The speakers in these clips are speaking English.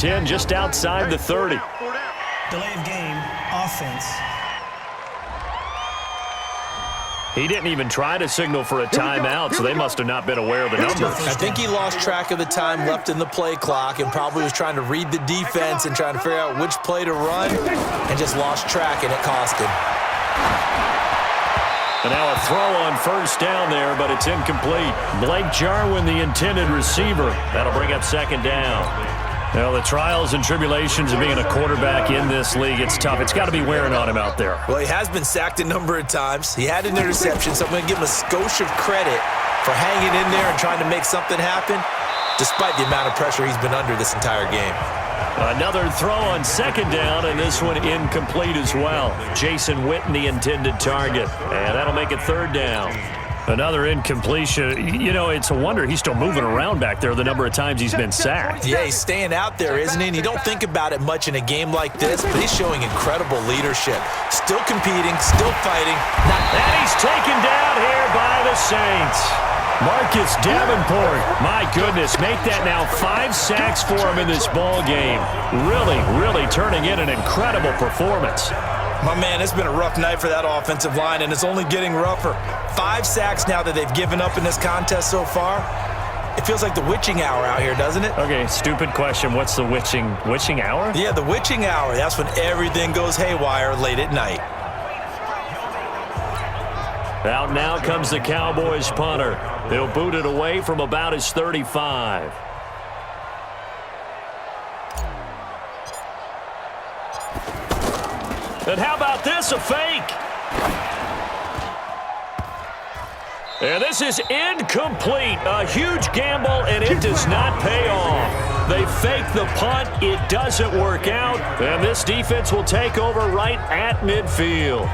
10 just outside the 30. Delay of game, offense. He didn't even try to signal for a timeout, so they must have not been aware of the numbers. I think he lost track of the time left in the play clock and probably was trying to read the defense and trying to figure out which play to run and just lost track, and it cost him. And now a throw on first down there, but it's incomplete. Blake Jarwin, the intended receiver. That'll bring up second down. Well, the trials and tribulations of being a quarterback in this league, it's tough. It's got to be wearing on him out there. Well, he has been sacked a number of times. He had an interception, so I'm going to give him a skosh of credit for hanging in there and trying to make something happen, despite the amount of pressure he's been under this entire game. Another throw on second down, and this one incomplete as well. Jason Witten, the intended target, and that'll make it third down. Another incompletion. You know, it's a wonder he's still moving around back there the number of times he's been sacked. Yeah, he's staying out there, isn't he? And you don't think about it much in a game like this, but he's showing incredible leadership. Still competing, still fighting. And he's taken down here by the Saints. Marcus Davenport, my goodness, make that now 5 sacks for him in this ball game. Really turning in an incredible performance. My man, it's been a rough night for that offensive line, and it's only getting rougher. 5 sacks now that they've given up in this contest so far. It feels like the witching hour out here, doesn't it? Okay, stupid question. What's the witching hour? Yeah, the witching hour. That's when everything goes haywire late at night. Out now comes the Cowboys punter. He'll boot it away from about his 35. And how about this, a fake? And this is incomplete. A huge gamble, and it does not pay off. They fake the punt. It doesn't work out. And this defense will take over right at midfield.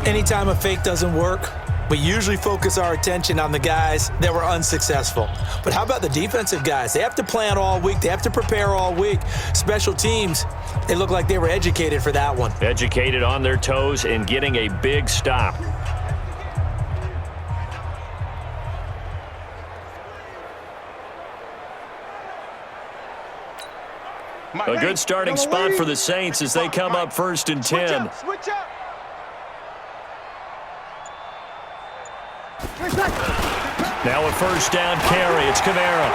Anytime a fake doesn't work, we usually focus our attention on the guys that were unsuccessful. But how about the defensive guys? They have to plan all week. They have to prepare all week. Special teams, they look like they were educated for that one. Educated on their toes and getting a big stop. A good starting spot for the Saints as they come up 1st and 10. Switch up. Now a first down carry. It's Kamara.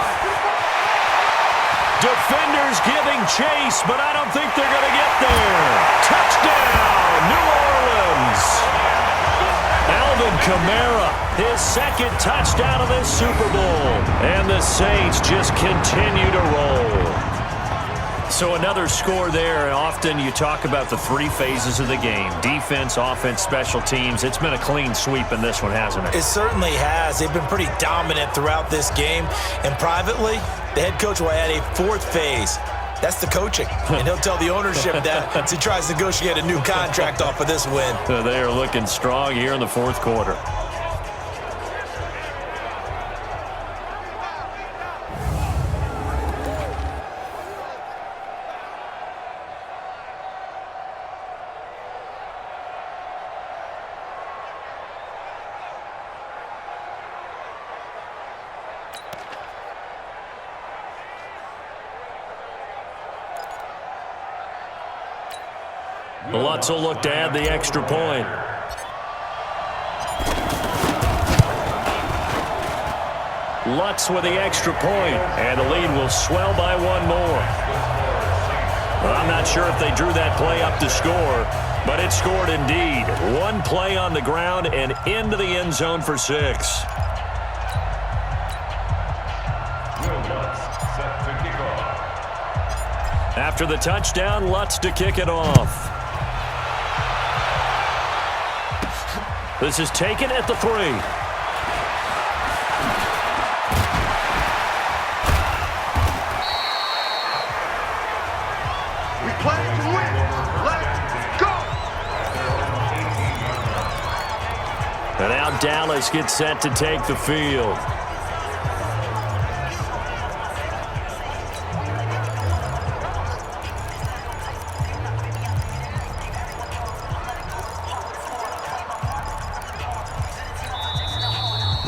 Defenders giving chase, but I don't think they're going to get there. Touchdown, New Orleans. Alvin Kamara, his second touchdown of this Super Bowl. And the Saints just continue to roll. So another score there. Often you talk about the 3 phases of the game. Defense, offense, special teams. It's been a clean sweep in this one, hasn't it? It certainly has. They've been pretty dominant throughout this game. And privately, the head coach will add a 4th phase. That's the coaching. And he'll tell the ownership that as he tries to negotiate a new contract off of this win. So they are looking strong here in the 4th quarter. Lutz will look to add the extra point. Lutz with the extra point, and the lead will swell by 1 more. Well, I'm not sure if they drew that play up to score, but it scored indeed. 1 play on the ground and into the end zone for 6. After the touchdown, Lutz to kick it off. This is taken at the 3. We play to win. Let's go. And now Dallas gets set to take the field.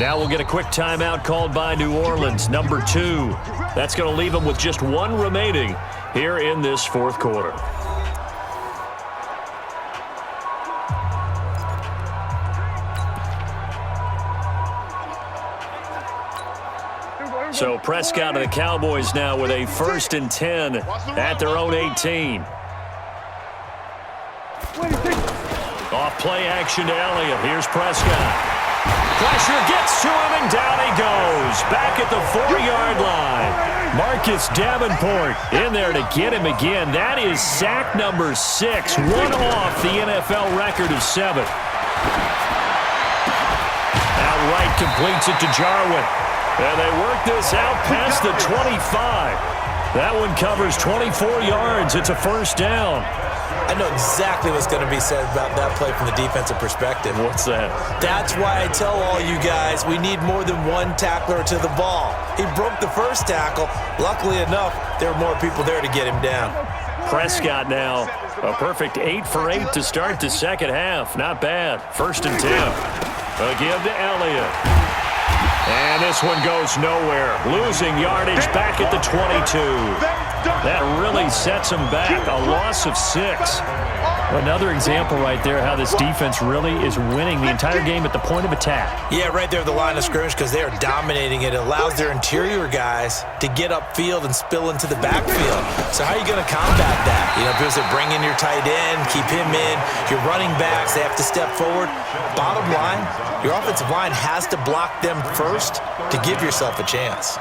Now we'll get a quick timeout called by New Orleans, number 2. That's going to leave them with just 1 remaining here in this fourth quarter. So Prescott and the Cowboys now with a 1st and 10 at their own 18. Off play action to Elliott. Here's Prescott. Pressure gets to him, and down he goes. Back at the 4-yard line. Marcus Davenport in there to get him again. That is sack number 6. One off the NFL record of 7. Outright completes it to Jarwin. And they work this out past the 25. That one covers 24 yards. It's a 1st down. I know exactly what's going to be said about that play from the defensive perspective. What's that? That's why I tell all you guys we need more than one tackler to the ball. He broke the first tackle. Luckily enough, there were more people there to get him down. Prescott now, a perfect 8 for 8 to start the second half. Not bad. 1st and 10. Again to Elliott. And this one goes nowhere. Losing yardage back at the 22. That really sets him back. A loss of 6. Another example right there how this defense really is winning the entire game at the point of attack. Yeah, right there at the line of scrimmage because they are dominating it. It allows their interior guys to get upfield and spill into the backfield. So how are you going to combat that? You know, because they bring in your tight end, keep him in. Your running backs, they have to step forward. Bottom line, your offensive line has to block them first to give yourself a chance.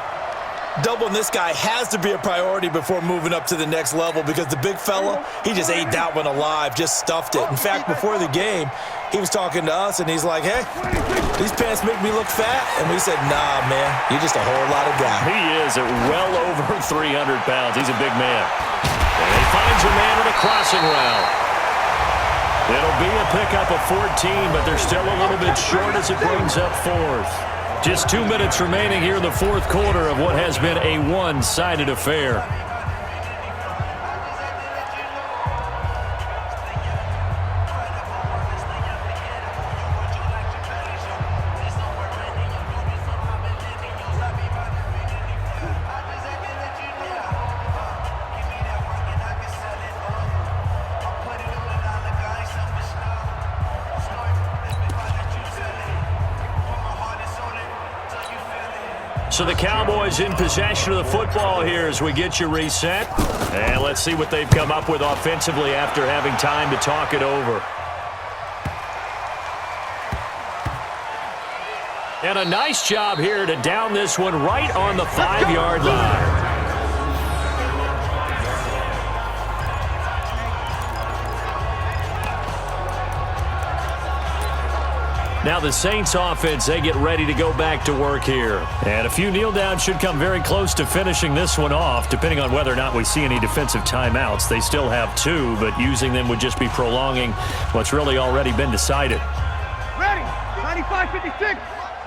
Doubling this guy has to be a priority before moving up to the next level because the big fella, he just ate that one alive, just stuffed it. In fact, before the game, he was talking to us, and he's like, hey, these pants make me look fat. And we said, nah, man, you're just a whole lot of guy. He is at well over 300 pounds. He's a big man. And he finds a man in a crossing route. It'll be a pickup of 14, but they're still a little bit short as it brings up 4th. Just 2 minutes remaining here in the fourth quarter of what has been a one-sided affair. So the Cowboys in possession of the football here as we get you reset. And let's see what they've come up with offensively after having time to talk it over. And a nice job here to down this one right on the 5-yard line. Now the Saints offense, they get ready to go back to work here. And a few kneel downs should come very close to finishing this one off, depending on whether or not we see any defensive timeouts. They still have 2, but using them would just be prolonging what's really already been decided. Ready. 95, 56.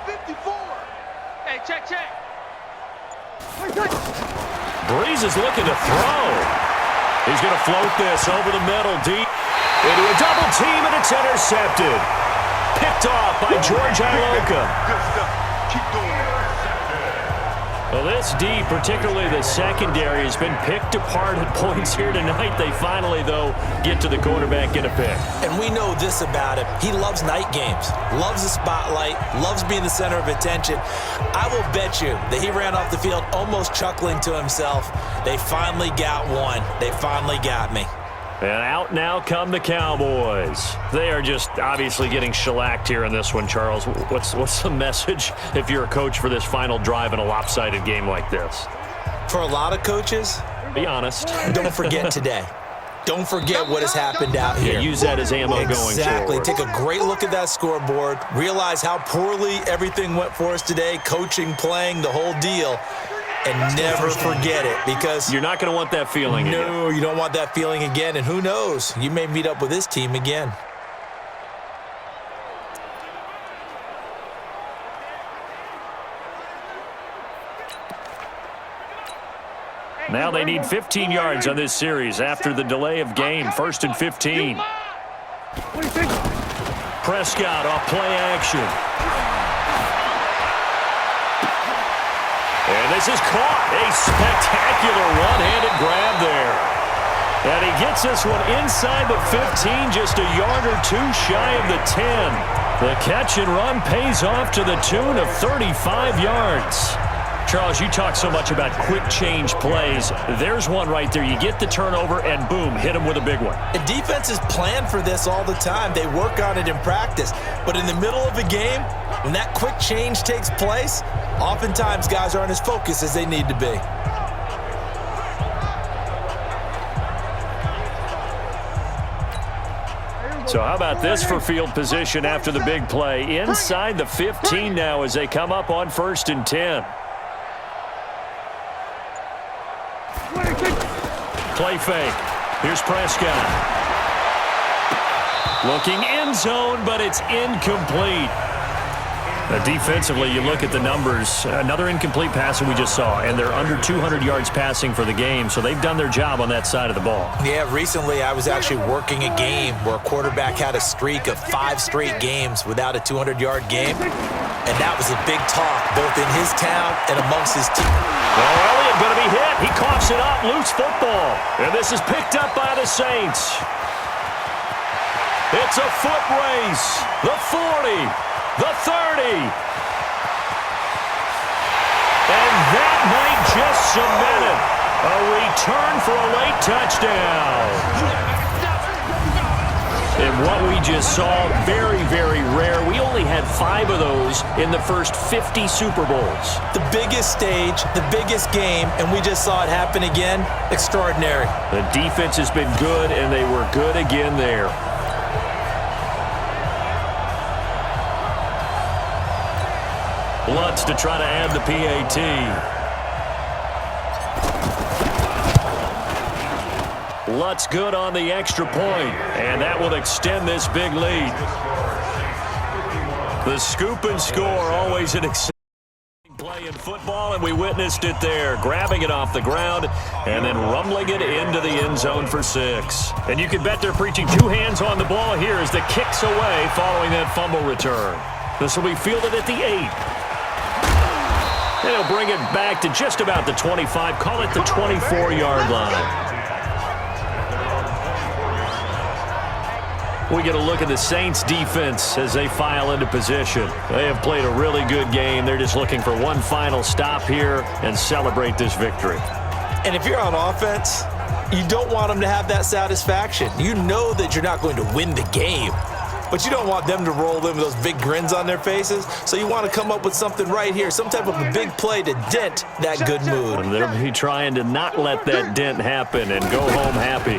54. Hey, check. Breeze is looking to throw. He's going to float this over the middle deep into a double team, and it's intercepted. Picked off by George Iloka. Good stuff. Keep doing it. Well, this D, particularly the secondary, has been picked apart at points here tonight. They finally, though, get to the quarterback, get a pick. And we know this about him. He loves night games, loves the spotlight, loves being the center of attention. I will bet you that he ran off the field almost chuckling to himself. They finally got one. They finally got me. And out now come the Cowboys. They are just obviously getting shellacked here in this one, Charles. What's the message if you're a coach for this final drive in a lopsided game like this? For a lot of coaches, be honest. Don't forget today. Don't forget what has happened out here. Yeah, use that as ammo going forward. Exactly. Take a great look at that scoreboard. Realize how poorly everything went for us today, coaching, playing, the whole deal. And never forget it, because you're not going to want that feeling again. No, you don't want that feeling again. And who knows? You may meet up with this team again. Now they need 15 yards on this series after the delay of game. 1st and 15. Prescott off play action. This is caught. A spectacular one-handed grab there. And he gets this one inside the 15, just a yard or two shy of the 10. The catch and run pays off to the tune of 35 yards. Charles, you talk so much about quick change plays. There's one right there. You get the turnover, and boom, hit him with a big one. And defenses plan for this all the time. They work on it in practice. But in the middle of a game, when that quick change takes place, oftentimes guys aren't as focused as they need to be. So how about this for field position after the big play? Inside the 15 now as they come up on 1st and 10. Play fake. Here's Prescott. Looking end zone, but it's incomplete. Defensively, you look at the numbers. Another incomplete pass that we just saw, and they're under 200 yards passing for the game, so they've done their job on that side of the ball. Yeah, recently I was actually working a game where a quarterback had a streak of 5 straight games without a 200-yard game, and that was a big talk both in his town and amongst his team. Well, Elliott going to be hit. He coughs it up, loose football, and this is picked up by the Saints. It's a foot race. The 40. The 30. And that might just cement it. A return for a late touchdown. And what we just saw, very, very rare. We only had 5 of those in the first 50 Super Bowls. The biggest stage, the biggest game, and we just saw it happen again. Extraordinary. The defense has been good, and they were good again there. Lutz to try to add the PAT. Lutz good on the extra point, and that will extend this big lead. The scoop and score, always an exciting play in football, and we witnessed it there, grabbing it off the ground and then rumbling it into the end zone for 6. And you can bet they're preaching 2 hands on the ball here as the kick's away following that fumble return. This will be fielded at the 8. And he'll bring it back to just about the 25, call it the 24-yard line. We get a look at the Saints defense as they file into position. They have played a really good game. They're just looking for one final stop here and celebrate this victory. And if you're on offense, you don't want them to have that satisfaction. You know that you're not going to win the game, but you don't want them to roll in with those big grins on their faces. So you want to come up with something right here, some type of a big play to dent that good mood. And they'll be trying to not let that dent happen and go home happy.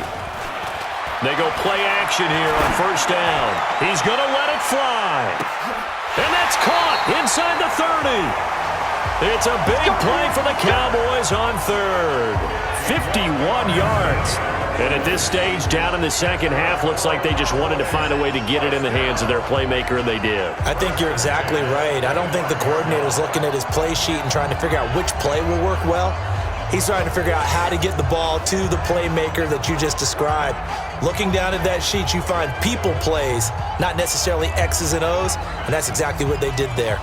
They go play action here on 1st down. He's going to let it fly. And that's caught inside the 30. It's a big play for the Cowboys on 3rd. 51 yards. And at this stage, down in the second half, looks like they just wanted to find a way to get it in the hands of their playmaker, and they did. I think you're exactly right. I don't think the coordinator's looking at his play sheet and trying to figure out which play will work well. He's trying to figure out how to get the ball to the playmaker that you just described. Looking down at that sheet, you find people plays, not necessarily X's and O's, and that's exactly what they did there.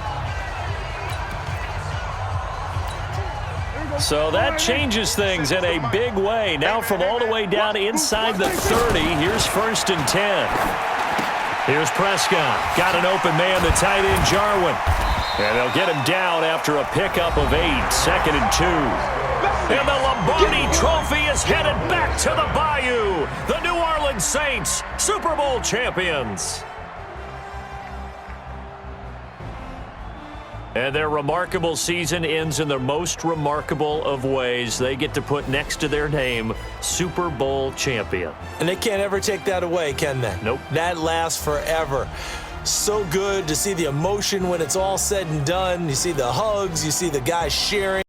So that changes things in a big way. Now from all the way down inside the 30, here's 1st and 10. Here's Prescott. Got an open man, the tight end, Jarwin. And they'll get him down after a pickup of 8, 2nd and 2. And the Lombardi Trophy is headed back to the Bayou. The New Orleans Saints, Super Bowl champions. And their remarkable season ends in the most remarkable of ways. They get to put next to their name, Super Bowl champion. And they can't ever take that away, can they? Nope. That lasts forever. So good to see the emotion when it's all said and done. You see the hugs, you see the guys sharing.